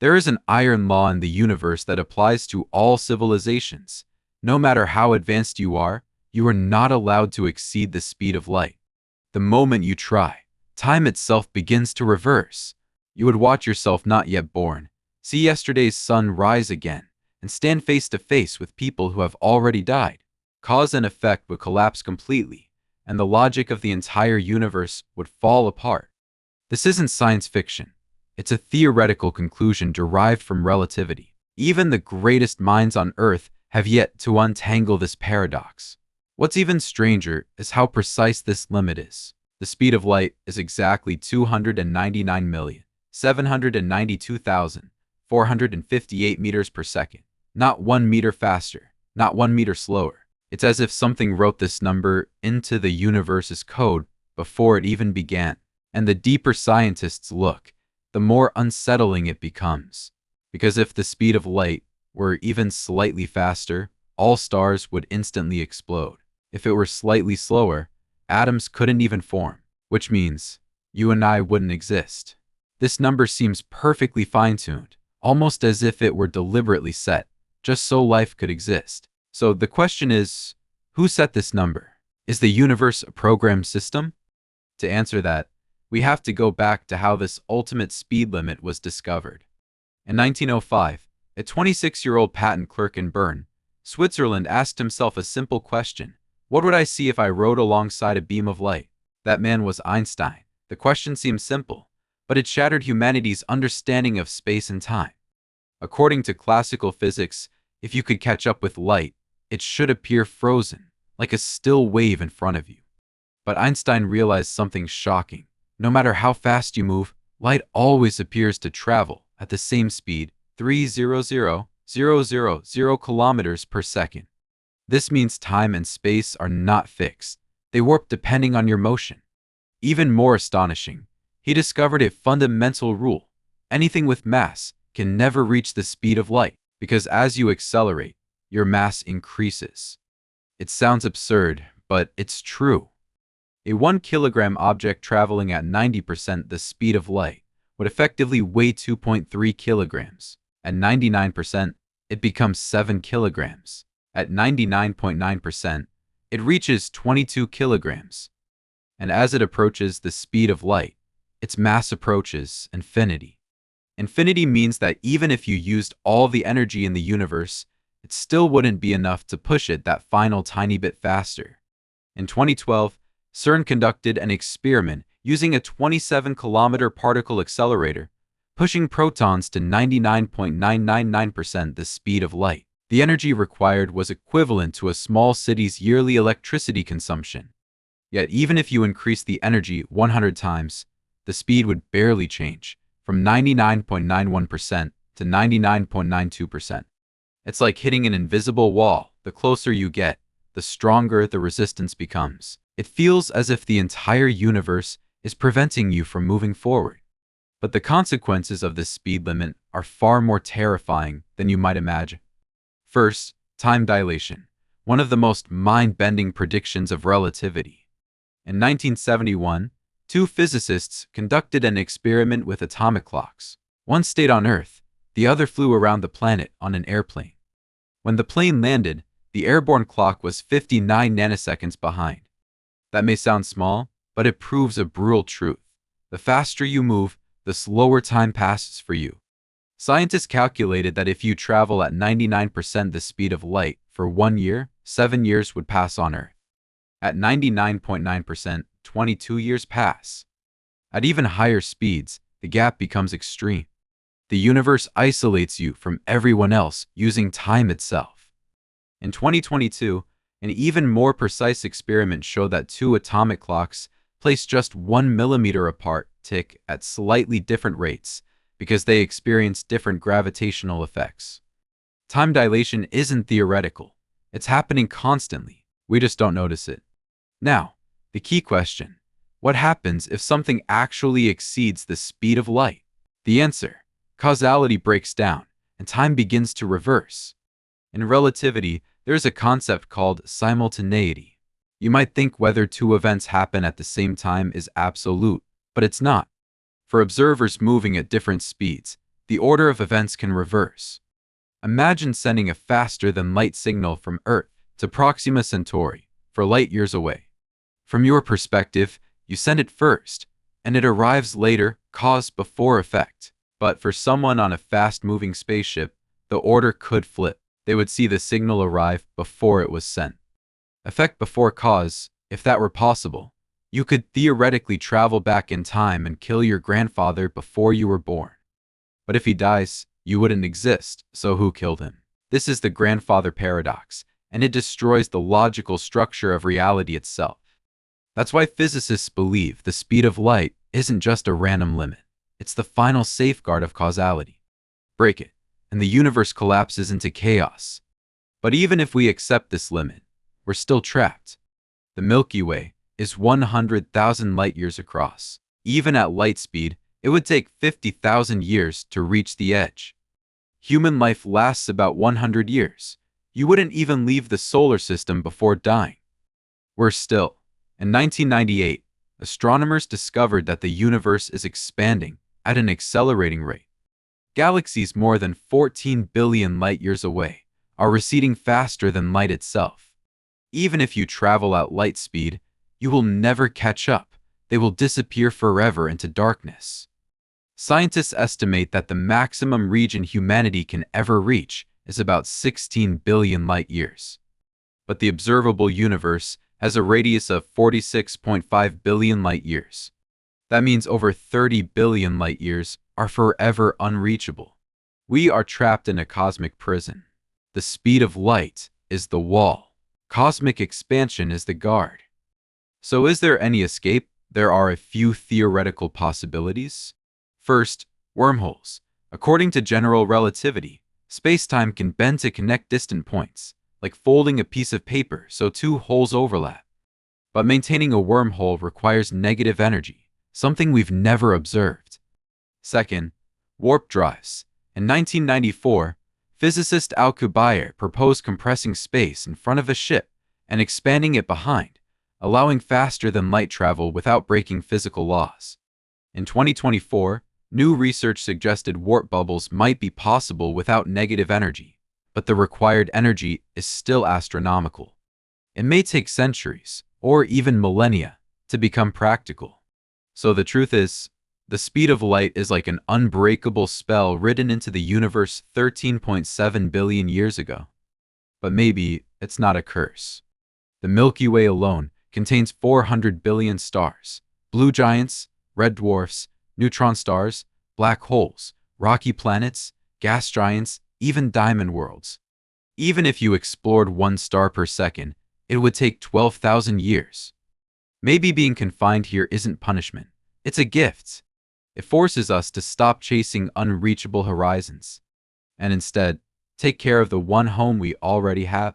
There is an iron law in the universe that applies to all civilizations. No matter how advanced you are not allowed to exceed the speed of light. The moment you try, time itself begins to reverse. You would watch yourself not yet born, see yesterday's sun rise again, and stand face to face with people who have already died. Cause and effect would collapse completely, and the logic of the entire universe would fall apart. This isn't science fiction. It's a theoretical conclusion derived from relativity. Even the greatest minds on Earth have yet to untangle this paradox. What's even stranger is how precise this limit is. The speed of light is exactly 299,792,458 meters per second. Not 1 meter faster, not 1 meter slower. It's as if something wrote this number into the universe's code before it even began. And the deeper scientists look, the more unsettling it becomes. Because if the speed of light were even slightly faster, all stars would instantly explode. If it were slightly slower, atoms couldn't even form, which means you and I wouldn't exist. This number seems perfectly fine-tuned, almost as if it were deliberately set, just so life could exist. So the question is, who set this number? Is the universe a programmed system? To answer that, we have to go back to how this ultimate speed limit was discovered. In 1905, a 26-year-old patent clerk in Bern, Switzerland asked himself a simple question. What would I see if I rode alongside a beam of light? That man was Einstein. The question seemed simple, but it shattered humanity's understanding of space and time. According to classical physics, if you could catch up with light, it should appear frozen, like a still wave in front of you. But Einstein realized something shocking. No matter how fast you move, light always appears to travel at the same speed, 300,000 kilometers per second. This means time and space are not fixed. They warp depending on your motion. Even more astonishing, he discovered a fundamental rule. Anything with mass can never reach the speed of light, because as you accelerate, your mass increases. It sounds absurd, but it's true. A 1 kilogram object traveling at 90% the speed of light would effectively weigh 2.3 kilograms. At 99%, it becomes 7 kilograms. At 99.9%, it reaches 22 kilograms. And as it approaches the speed of light, its mass approaches infinity. Infinity means that even if you used all the energy in the universe, it still wouldn't be enough to push it that final tiny bit faster. In 2012, CERN conducted an experiment using a 27-kilometer particle accelerator, pushing protons to 99.999% the speed of light. The energy required was equivalent to a small city's yearly electricity consumption. Yet even if you increase the energy 100 times, the speed would barely change, from 99.91% to 99.92%. It's like hitting an invisible wall. The closer you get, the stronger the resistance becomes. It feels as if the entire universe is preventing you from moving forward. But the consequences of this speed limit are far more terrifying than you might imagine. First, time dilation, one of the most mind-bending predictions of relativity. In 1971, two physicists conducted an experiment with atomic clocks. One stayed on Earth, the other flew around the planet on an airplane. When the plane landed, the airborne clock was 59 nanoseconds behind. That may sound small, but it proves a brutal truth. The faster you move, the slower time passes for you. Scientists calculated that if you travel at 99% the speed of light for 1 year, 7 years would pass on Earth. At 99.9%, 22 years pass. At even higher speeds, the gap becomes extreme. The universe isolates you from everyone else using time itself. In 2022, an even more precise experiment showed that two atomic clocks placed just 1 millimeter apart tick at slightly different rates because they experience different gravitational effects. Time dilation isn't theoretical. It's happening constantly. We just don't notice it. Now, the key question: what happens if something actually exceeds the speed of light? The answer: causality breaks down, and time begins to reverse. In relativity, there's a concept called simultaneity. You might think whether two events happen at the same time is absolute, but it's not. For observers moving at different speeds, the order of events can reverse. Imagine sending a faster-than-light signal from Earth to Proxima Centauri, for light years away. From your perspective, you send it first, and it arrives later, cause before effect. But for someone on a fast-moving spaceship, the order could flip. They would see the signal arrive before it was sent. Effect before cause, if that were possible. You could theoretically travel back in time and kill your grandfather before you were born. But if he dies, you wouldn't exist, so who killed him? This is the grandfather paradox, and it destroys the logical structure of reality itself. That's why physicists believe the speed of light isn't just a random limit. It's the final safeguard of causality. Break it, and the universe collapses into chaos. But even if we accept this limit, we're still trapped. The Milky Way is 100,000 light-years across. Even at light speed, it would take 50,000 years to reach the edge. Human life lasts about 100 years. You wouldn't even leave the solar system before dying. Worse still, in 1998, astronomers discovered that the universe is expanding at an accelerating rate. Galaxies more than 14 billion light-years away are receding faster than light itself. Even if you travel at light speed, you will never catch up. They will disappear forever into darkness. Scientists estimate that the maximum region humanity can ever reach is about 16 billion light-years. But the observable universe has a radius of 46.5 billion light-years. That means over 30 billion light-years are forever unreachable. We are trapped in a cosmic prison. The speed of light is the wall. Cosmic expansion is the guard. So is there any escape? There are a few theoretical possibilities. First, wormholes. According to general relativity, space-time can bend to connect distant points, like folding a piece of paper so two holes overlap. But maintaining a wormhole requires negative energy, something we've never observed. Second, warp drives. In 1994, physicist Alcubierre proposed compressing space in front of a ship and expanding it behind, allowing faster-than-light travel without breaking physical laws. In 2024, new research suggested warp bubbles might be possible without negative energy, but the required energy is still astronomical. It may take centuries, or even millennia, to become practical. So the truth is, the speed of light is like an unbreakable spell written into the universe 13.7 billion years ago. But maybe it's not a curse. The Milky Way alone contains 400 billion stars, blue giants, red dwarfs, neutron stars, black holes, rocky planets, gas giants, even diamond worlds. Even if you explored 1 star per second, it would take 12,000 years. Maybe being confined here isn't punishment. It's a gift. It forces us to stop chasing unreachable horizons, and instead, take care of the one home we already have.